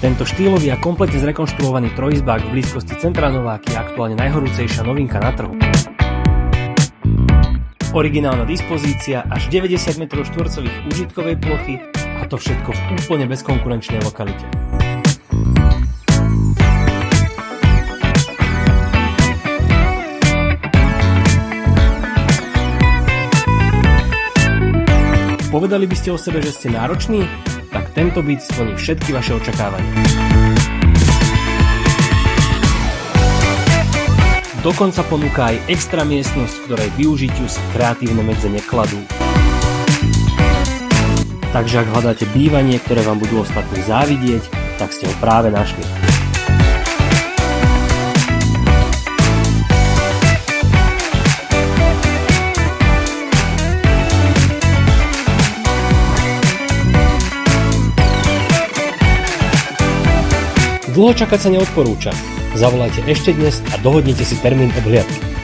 Tento štýlový a kompletne zrekonštruovaný trojizbák v blízkosti centra Nováky je aktuálne najhorúcejšia novinka na trhu. Originálna dispozícia až 90 m2 užitkovej plochy a to všetko v úplne bezkonkurenčnej lokalite. Povedali by ste o sebe, že ste nároční? Tak tento byt splní všetky vaše očakávania. Dokonca ponúka aj extra miestnosť, ktorej využitiu sa kreatívne medze nekladú. Takže ak hľadáte bývanie, ktoré vám budú ostatní závidieť, tak ste ho práve našli. Dlho čakať sa neodporúča. Zavolajte ešte dnes a dohodnite si termín obhliadky.